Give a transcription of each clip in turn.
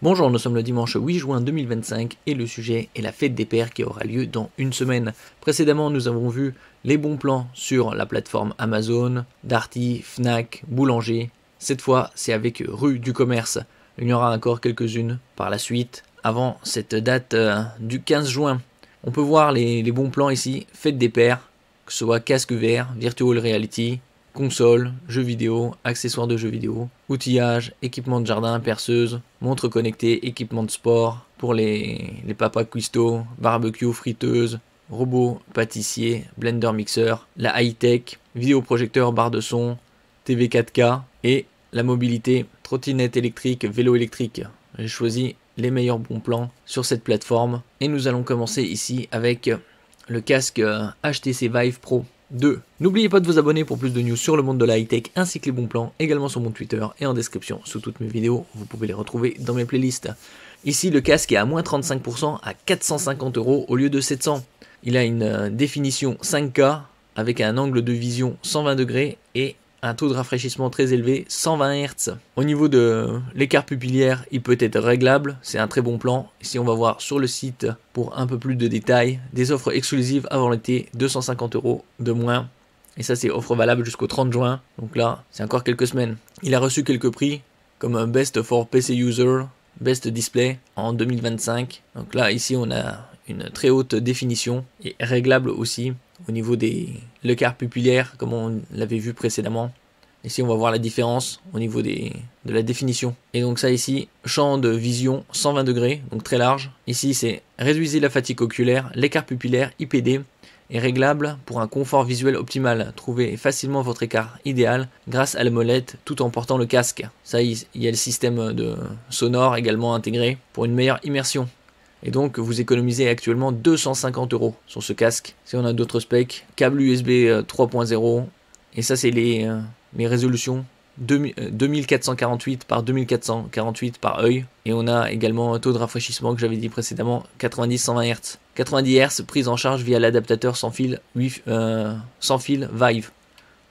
Bonjour, nous sommes le dimanche 8 juin 2025 et le sujet est la fête des pères qui aura lieu dans une semaine. Précédemment, nous avons vu les bons plans sur la plateforme Amazon, Darty, Fnac, Boulanger. Cette fois, c'est avec Rue du Commerce. Il y en aura encore quelques-unes par la suite avant cette date du 15 juin. On peut voir les bons plans ici, fête des pères, que ce soit casque VR, virtual reality, console, jeux vidéo, accessoires de jeux vidéo, outillage, équipement de jardin, perceuse, montre connectée, équipement de sport, pour les papas cuistots, barbecue, friteuse, robot pâtissier, blender mixeur, la high-tech, vidéoprojecteur, barre de son, TV 4K et la mobilité, trottinette électrique, vélo électrique. J'ai choisi les meilleurs bons plans sur cette plateforme et nous allons commencer ici avec le casque HTC Vive Pro 2. N'oubliez pas de vous abonner pour plus de news sur le monde de la high-tech ainsi que les bons plans, également sur mon Twitter et en description sous toutes mes vidéos, vous pouvez les retrouver dans mes playlists. Ici le casque est à moins 35% à 450 € au lieu de 700. Il a une définition 5K avec un angle de vision 120 degrés et un taux de rafraîchissement très élevé, 120 Hz. Au niveau de l'écart pupillaire, il peut être réglable, c'est un très bon plan. Ici on va voir sur le site pour un peu plus de détails, des offres exclusives avant l'été, 250 € de moins. Et ça c'est offre valable jusqu'au 30 juin, donc là c'est encore quelques semaines. Il a reçu quelques prix comme un Best for PC User, Best Display en 2025. Donc là ici on a une très haute définition et réglable aussi au niveau de l'écart pupillaire comme on l'avait vu précédemment. Ici on va voir la différence au niveau de la définition. Et donc ça ici, champ de vision 120 degrés, donc très large. Ici c'est réduisez la fatigue oculaire, l'écart pupillaire IPD est réglable pour un confort visuel optimal. Trouvez facilement votre écart idéal grâce à la molette tout en portant le casque. Ça il y a le système de sonore également intégré pour une meilleure immersion. Et donc vous économisez actuellement 250 € sur ce casque. Si on a d'autres specs, câble USB 3.0, et ça c'est les résolutions 2448 par 2448 par œil. Et on a également un taux de rafraîchissement que j'avais dit précédemment, 90-120 Hz. 90 Hz prise en charge via l'adaptateur sans fil Vive.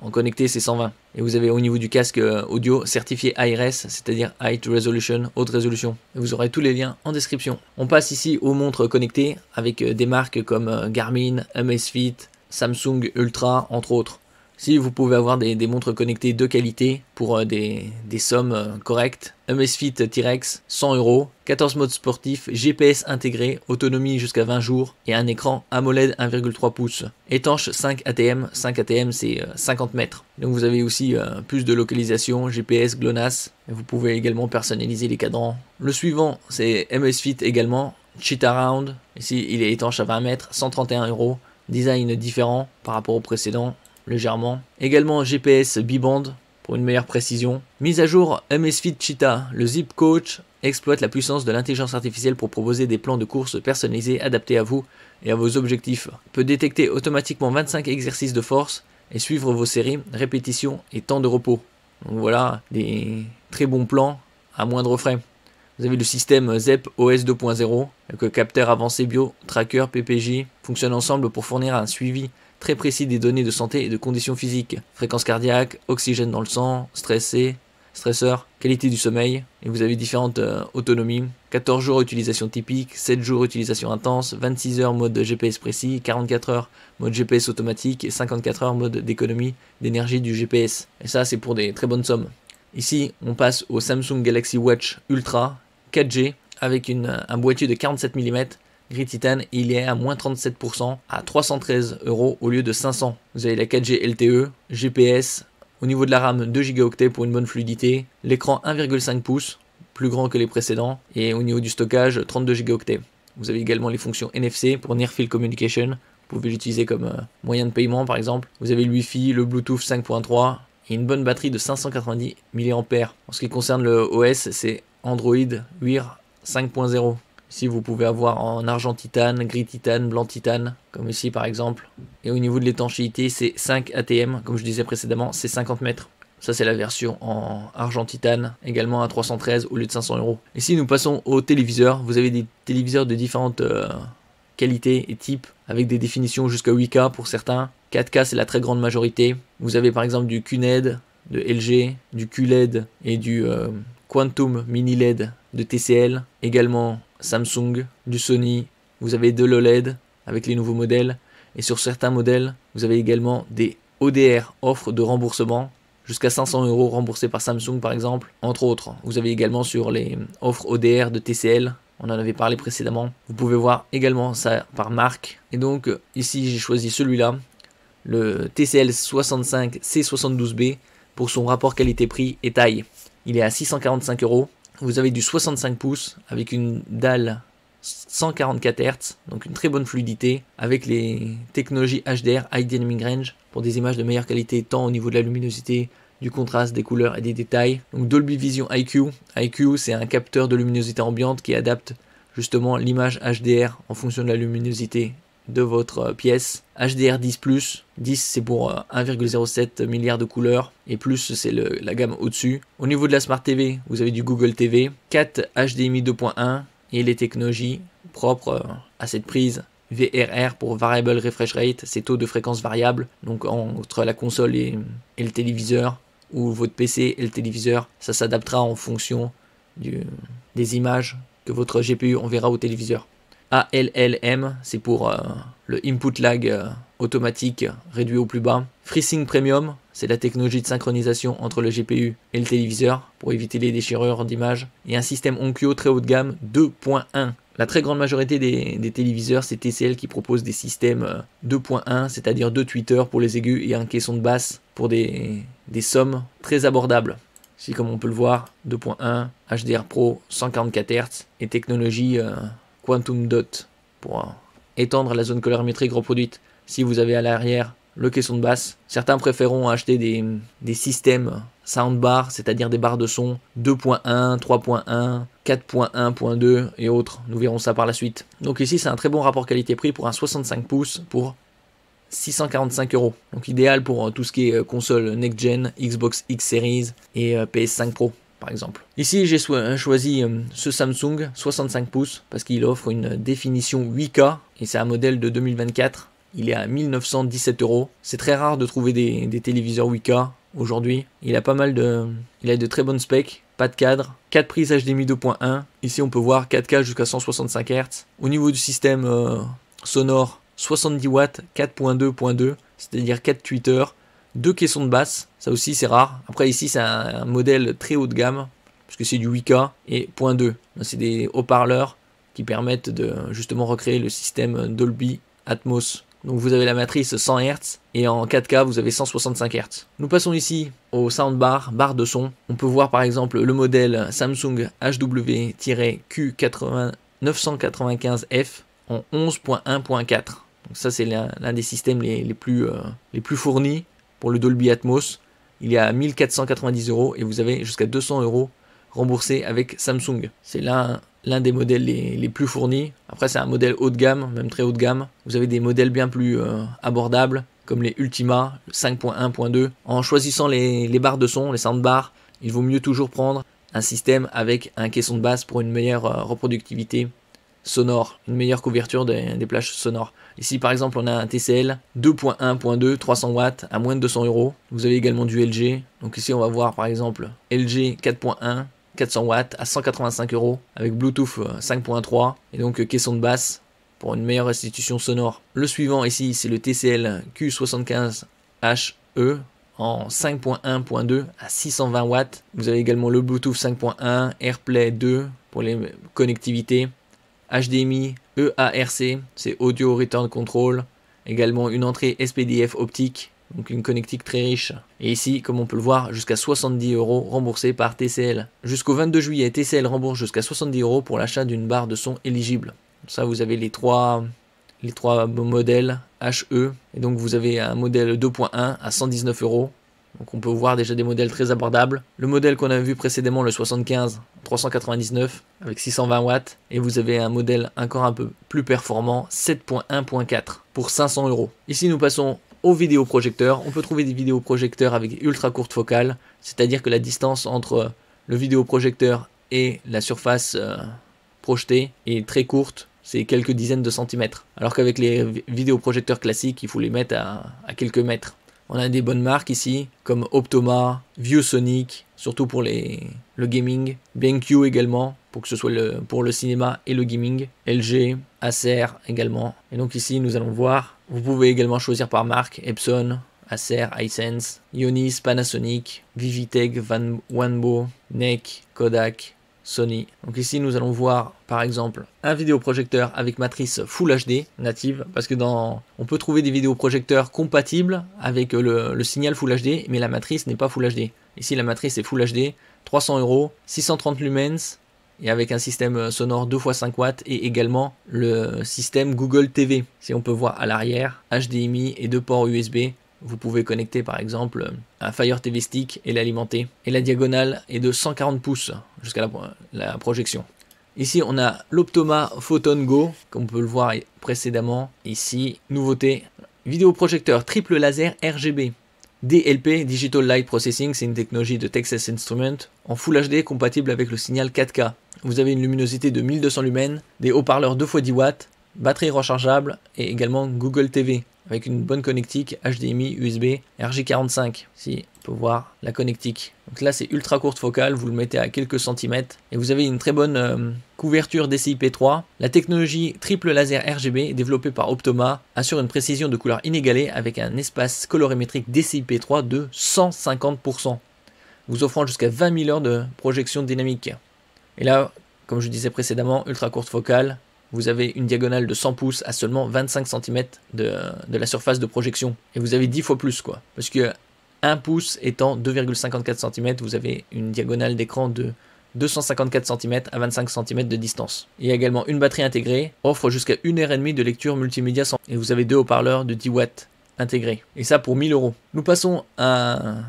En connecté c'est 120. Et vous avez au niveau du casque audio certifié HRS, c'est-à-dire High Resolution, haute résolution. Et vous aurez tous les liens en description. On passe ici aux montres connectées avec des marques comme Garmin, Amazfit, Samsung Ultra entre autres. Si vous pouvez avoir des montres connectées de qualité pour des sommes correctes. Amazfit T-Rex, 100 €, 14 modes sportifs, GPS intégré, autonomie jusqu'à 20 jours et un écran AMOLED 1,3 pouces. Étanche 5 ATM, 5 ATM c'est 50 mètres. Donc vous avez aussi plus de localisation, GPS, GLONASS. Et vous pouvez également personnaliser les cadrans. Le suivant c'est Amazfit également, Cheetah Round. Ici il est étanche à 20 mètres, 131 €. Design différent par rapport au précédent. Légèrement. Également GPS B-Band pour une meilleure précision. Mise à jour Amazfit Cheetah. Le Zip Coach exploite la puissance de l'intelligence artificielle pour proposer des plans de course personnalisés adaptés à vous et à vos objectifs. Peut détecter automatiquement 25 exercices de force et suivre vos séries, répétitions et temps de repos. Donc voilà des très bons plans à moindre frais. Vous avez le système ZEP OS 2.0 avec le capteur avancé bio, tracker, PPJ, fonctionnent ensemble pour fournir un suivi très précis des données de santé et de conditions physiques, fréquence cardiaque, oxygène dans le sang, stresseur, qualité du sommeil, et vous avez différentes autonomies, 14 jours utilisation typique, 7 jours utilisation intense, 26 heures mode GPS précis, 44 heures mode GPS automatique et 54 heures mode d'économie d'énergie du GPS. Et ça c'est pour des très bonnes sommes. Ici on passe au Samsung Galaxy Watch Ultra 4G avec un boîtier de 47 mm, gris titane, il est à moins 37% à 313 € au lieu de 500. Vous avez la 4G LTE, GPS, au niveau de la RAM 2 Go pour une bonne fluidité, l'écran 1,5 pouces, plus grand que les précédents, et au niveau du stockage 32 Go. Vous avez également les fonctions NFC pour Near Field Communication, vous pouvez l'utiliser comme moyen de paiement par exemple. Vous avez le Wi-Fi, le Bluetooth 5.3 et une bonne batterie de 590 mAh. En ce qui concerne le OS, c'est Android Wear 5.0. Ici vous pouvez avoir en argent titane, gris titane, blanc titane, comme ici par exemple. Et au niveau de l'étanchéité c'est 5 ATM, comme je disais précédemment, c'est 50 mètres. Ça c'est la version en argent titane, également à 313 au lieu de 500 €. Ici nous passons aux téléviseurs. Vous avez des téléviseurs de différentes qualités et types, avec des définitions jusqu'à 8K pour certains. 4K c'est la très grande majorité. Vous avez par exemple du QNED de LG, du QLED et du Quantum Mini LED de TCL, également Samsung, du Sony, vous avez de l'OLED avec les nouveaux modèles, et sur certains modèles, vous avez également des ODR, offres de remboursement, jusqu'à 500 € remboursés par Samsung par exemple, entre autres. Vous avez également sur les offres ODR de TCL, on en avait parlé précédemment. Vous pouvez voir également ça par marque. Et donc ici j'ai choisi celui-là, le TCL 65 C72B, pour son rapport qualité-prix et taille. Il est à 645 €. Vous avez du 65 pouces avec une dalle 144 Hz, donc une très bonne fluidité, avec les technologies HDR, High Dynamic Range, pour des images de meilleure qualité, tant au niveau de la luminosité, du contraste, des couleurs et des détails. Donc Dolby Vision IQ. IQ, c'est un capteur de luminosité ambiante qui adapte justement l'image HDR en fonction de la luminosité de votre pièce. HDR 10+, 10 c'est pour 1,07 milliard de couleurs, et plus c'est la gamme au-dessus. Au niveau de la Smart TV, vous avez du Google TV, 4 HDMI 2.1, et les technologies propres à cette prise VRR pour Variable Refresh Rate, c'est taux de fréquence variable, donc entre la console et le téléviseur, ou votre PC et le téléviseur, ça s'adaptera en fonction des images que votre GPU enverra au téléviseur. ALLM, c'est pour le input lag automatique réduit au plus bas. FreeSync Premium, c'est la technologie de synchronisation entre le GPU et le téléviseur pour éviter les déchirures d'images. Et un système Onkyo très haut de gamme 2.1. La très grande majorité des téléviseurs, c'est TCL qui propose des systèmes 2.1, c'est-à-dire 2 tweeters pour les aigus et un caisson de basse pour des sommes très abordables. Ici, comme on peut le voir, 2.1, HDR Pro, 144 Hz et technologie Quantum Dot pour étendre la zone colorimétrique reproduite. Si vous avez à l'arrière le caisson de basse, certains préféreront acheter des systèmes soundbar, c'est-à-dire des barres de son 2.1, 3.1, 4.1.2 et autres. Nous verrons ça par la suite. Donc ici, c'est un très bon rapport qualité-prix pour un 65 pouces pour 645 €. Donc idéal pour tout ce qui est console next-gen, Xbox X Series et PS5 Pro. Par exemple. Ici, j'ai choisi ce Samsung 65 pouces parce qu'il offre une définition 8K et c'est un modèle de 2024. Il est à 1917 €. C'est très rare de trouver des téléviseurs 8K aujourd'hui. Il a de très bonnes specs, pas de cadre, 4 prises HDMI 2.1. Ici, on peut voir 4K jusqu'à 165 Hz. Au niveau du système sonore, 70 watts, 4.2.2, c'est-à-dire 4 tweeters. 2 caissons de basse, ça aussi c'est rare. Après ici c'est un modèle très haut de gamme, puisque c'est du 8K et .2. C'est des haut-parleurs qui permettent de justement recréer le système Dolby Atmos. Donc vous avez la matrice 100 Hz et en 4K vous avez 165 Hz. Nous passons ici au soundbar, barre de son. On peut voir par exemple le modèle Samsung HW-Q995F en 11.1.4. Donc ça c'est l'un des systèmes les plus fournis. Pour le Dolby Atmos, il est à 1490 € et vous avez jusqu'à 200 € remboursés avec Samsung. C'est l'un des modèles les plus fournis. Après, c'est un modèle haut de gamme, même très haut de gamme. Vous avez des modèles bien plus abordables, comme les Ultima, le 5.1.2. En choisissant les barres de son, les soundbars, il vaut mieux toujours prendre un système avec un caisson de basse pour une meilleure reproductivité sonore, une meilleure couverture des plages sonores. Ici par exemple on a un TCL 2.1.2 300 watts à moins de 200 €. Vous avez également du LG. Donc ici on va voir par exemple LG 4.1 400 watts à 185 € avec Bluetooth 5.3 et donc caisson de basse pour une meilleure restitution sonore. Le suivant ici c'est le TCL Q75HE en 5.1.2 à 620 watts. Vous avez également le Bluetooth 5.1, AirPlay 2 pour les connectivités, HDMI, EARC, c'est Audio Return Control, également une entrée SPDIF optique, donc une connectique très riche. Et ici, comme on peut le voir, jusqu'à 70 € remboursés par TCL. Jusqu'au 22 juillet, TCL rembourse jusqu'à 70 € pour l'achat d'une barre de son éligible. Ça, vous avez les trois modèles HE, et donc vous avez un modèle 2.1 à 119 €. Donc on peut voir déjà des modèles très abordables. Le modèle qu'on a vu précédemment, le 75, 399 avec 620 watts. Et vous avez un modèle encore un peu plus performant, 7.1.4 pour 500 €. Ici nous passons aux vidéoprojecteurs. On peut trouver des vidéoprojecteurs avec ultra courte focale, c'est-à-dire que la distance entre le vidéoprojecteur et la surface projetée est très courte. C'est quelques dizaines de centimètres. Alors qu'avec les vidéoprojecteurs classiques, il faut les mettre à quelques mètres. On a des bonnes marques ici, comme Optoma, ViewSonic, surtout pour le gaming, BenQ également, pour que ce soit pour le cinéma et le gaming. LG, Acer également. Et donc ici, nous allons voir, vous pouvez également choisir par marque, Epson, Acer, Hisense, Ionis, Panasonic, Vivitech, Wanbo, NEC, Kodak, Sony. Donc ici, nous allons voir par exemple un vidéoprojecteur avec matrice Full HD native, parce que on peut trouver des vidéoprojecteurs compatibles avec le signal Full HD, mais la matrice n'est pas Full HD. Ici, la matrice est Full HD, 300 €, 630 lumens, et avec un système sonore 2x5 watts et également le système Google TV. Si on peut voir à l'arrière, HDMI et 2 ports USB. Vous pouvez connecter par exemple un Fire TV Stick et l'alimenter. Et la diagonale est de 140 pouces jusqu'à la projection. Ici on a l'Optoma Photon Go, comme on peut le voir précédemment. Ici, nouveauté, vidéoprojecteur triple laser RGB. DLP, Digital Light Processing, c'est une technologie de Texas Instruments, en Full HD compatible avec le signal 4K. Vous avez une luminosité de 1200 lumens, des haut-parleurs 2x10 watts, batterie rechargeable et également Google TV avec une bonne connectique HDMI, USB, RJ45. Ici, on peut voir la connectique. Donc là, c'est ultra courte focale, vous le mettez à quelques centimètres et vous avez une très bonne couverture DCI-P3. La technologie triple laser RGB développée par Optoma assure une précision de couleur inégalée avec un espace colorimétrique DCI-P3 de 150%, vous offrant jusqu'à 20 000 heures de projection dynamique. Et là, comme je disais précédemment, ultra courte focale, vous avez une diagonale de 100 pouces à seulement 25 cm de la surface de projection. Et vous avez 10 fois plus, quoi. Parce que 1 pouce étant 2,54 cm, vous avez une diagonale d'écran de 254 cm à 25 cm de distance. Il y a également une batterie intégrée, offre jusqu'à 1h30 de lecture multimédia sans... Et vous avez 2 haut-parleurs de 10 watts intégrés. Et ça pour 1000 €. Nous passons à un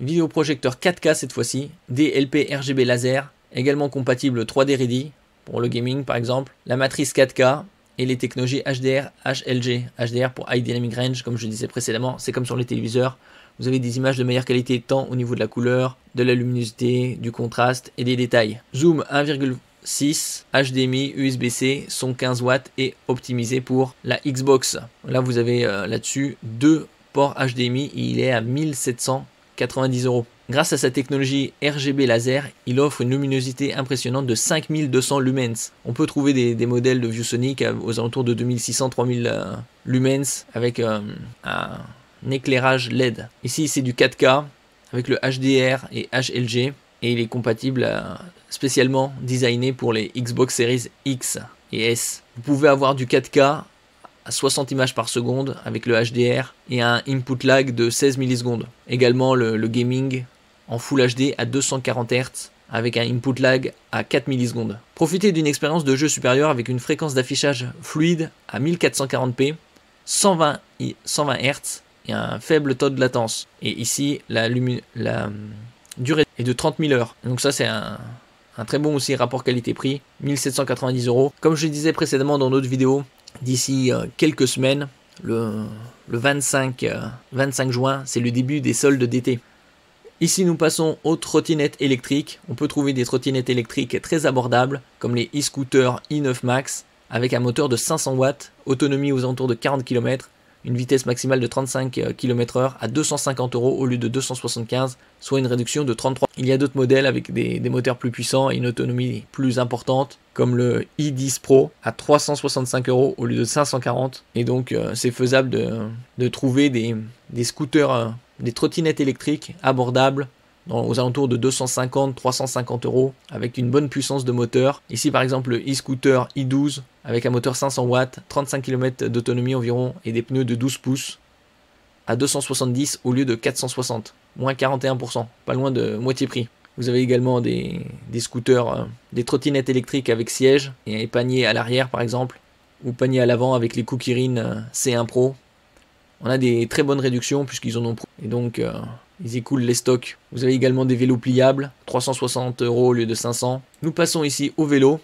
vidéoprojecteur 4K cette fois-ci, DLP RGB laser, également compatible 3D Ready, pour le gaming par exemple, la matrice 4K et les technologies HDR, HLG. HDR pour High Dynamic Range, comme je disais précédemment, c'est comme sur les téléviseurs. Vous avez des images de meilleure qualité tant au niveau de la couleur, de la luminosité, du contraste et des détails. Zoom 1,6, HDMI, USB-C, son 15 watts et optimisé pour la Xbox. Là vous avez là-dessus 2 ports HDMI et il est à 1790 €. Grâce à sa technologie RGB laser, il offre une luminosité impressionnante de 5200 lumens. On peut trouver des modèles de ViewSonic aux alentours de 2600-3000 lumens avec un éclairage LED. Ici c'est du 4K avec le HDR et HLG et il est compatible spécialement designé pour les Xbox Series X et S. Vous pouvez avoir du 4K à 60 images par seconde avec le HDR et un input lag de 16 millisecondes. Également le gaming en Full HD à 240 Hz avec un input lag à 4 millisecondes. Profitez d'une expérience de jeu supérieure avec une fréquence d'affichage fluide à 1440p, 120 Hz et un faible taux de latence. Et ici, la durée est de 30 000 heures. Donc ça, c'est un très bon aussi rapport qualité-prix, 1790 €. Comme je le disais précédemment dans d'autres vidéos, d'ici quelques semaines, le 25 juin, c'est le début des soldes d'été. Ici, nous passons aux trottinettes électriques. On peut trouver des trottinettes électriques très abordables, comme les e-scooters i9 Max, avec un moteur de 500 watts, autonomie aux alentours de 40 km, une vitesse maximale de 35 km/h à 250 € au lieu de 275, soit une réduction de 33%. Il y a d'autres modèles avec des moteurs plus puissants et une autonomie plus importante, comme le i10 Pro à 365 € au lieu de 540. Et donc, c'est faisable de trouver des scooters, des trottinettes électriques abordables aux alentours de 250-350 € avec une bonne puissance de moteur. Ici par exemple le e-scooter i12 avec un moteur 500 watts, 35 km d'autonomie environ et des pneus de 12 pouces à 270 au lieu de 460, moins 41%, pas loin de moitié prix. Vous avez également des scooters, des trottinettes électriques avec siège et panier à l'arrière par exemple, ou panier à l'avant avec les Kukirin C1 Pro. On a des très bonnes réductions puisqu'ils en ont et donc ils écoulent les stocks. Vous avez également des vélos pliables, 360 € au lieu de 500. Nous passons ici au vélo.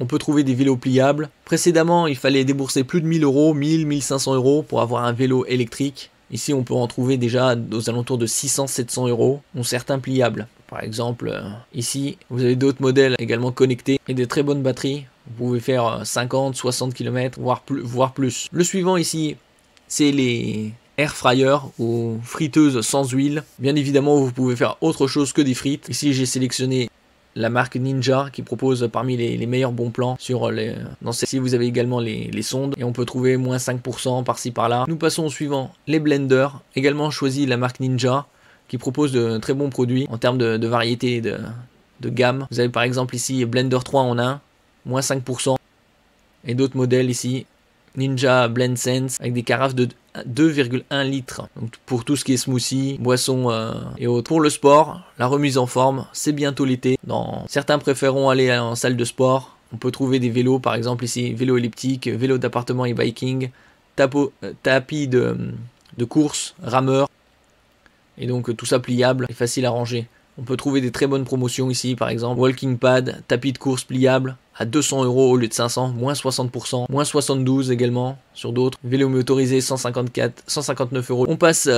On peut trouver des vélos pliables. Précédemment, il fallait débourser plus de 1000 €, 1000-1500 € pour avoir un vélo électrique. Ici, on peut en trouver déjà aux alentours de 600-700 €, dont certains pliables. Par exemple, ici, vous avez d'autres modèles également connectés et des très bonnes batteries. Vous pouvez faire 50-60 km, voire plus. Le suivant ici, c'est les air fryer ou friteuses sans huile. Bien évidemment, vous pouvez faire autre chose que des frites. Ici, j'ai sélectionné la marque Ninja qui propose parmi les meilleurs bons plans sur les... Dans celle-ci, vous avez également les sondes et on peut trouver moins 5% par-ci par-là. Nous passons au suivant, les blenders. Également choisi la marque Ninja qui propose de très bons produits en termes de variété et de gamme. Vous avez par exemple ici Blender 3 en 1, moins 5%. Et d'autres modèles ici, Ninja Blend Sense avec des carafes de 2,1 litres. Donc pour tout ce qui est smoothie, boissons et autres. Pour le sport, la remise en forme, c'est bientôt l'été. Certains préféreront aller en salle de sport. On peut trouver des vélos, par exemple ici, vélo elliptique, vélo d'appartement et biking, tapis de course, rameur. Et donc tout ça pliable et facile à ranger. On peut trouver des très bonnes promotions ici, par exemple walking pad, tapis de course pliable à 200 € au lieu de 500, moins 60%, moins 72 également sur d'autres. Vélo motorisé 159 €. On passe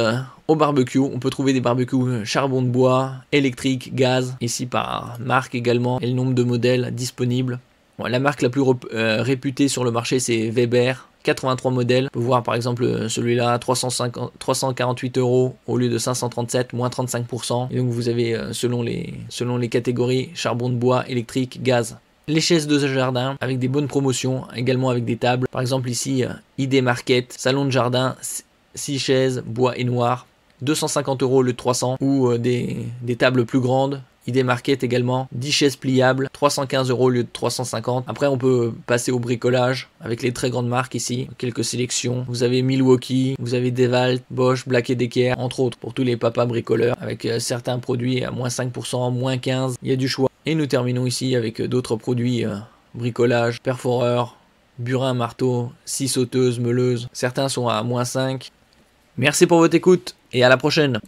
au barbecue. On peut trouver des barbecues charbon de bois, électrique, gaz, ici par marque également et le nombre de modèles disponibles. Bon, la marque la plus réputée sur le marché, c'est Weber. 83 modèles. On peut voir par exemple celui-là, 348 € au lieu de 537, moins 35%. Et donc vous avez selon les catégories, charbon de bois, électrique, gaz. Les chaises de jardin avec des bonnes promotions, également avec des tables. Par exemple ici, ID Market, salon de jardin, 6 chaises, bois et noir, 250 € au lieu de 300. Ou des tables plus grandes. ID Market également, 10 chaises pliables, 315 € au lieu de 350. Après on peut passer au bricolage avec les très grandes marques ici, quelques sélections. Vous avez Milwaukee, vous avez Dewalt, Bosch, Black & Decker, entre autres, pour tous les papas bricoleurs, avec certains produits à moins 5%, moins 15%, il y a du choix. Et nous terminons ici avec d'autres produits bricolage, perforeur, burin, marteau, scie sauteuse, meuleuse. Certains sont à moins 5. Merci pour votre écoute et à la prochaine.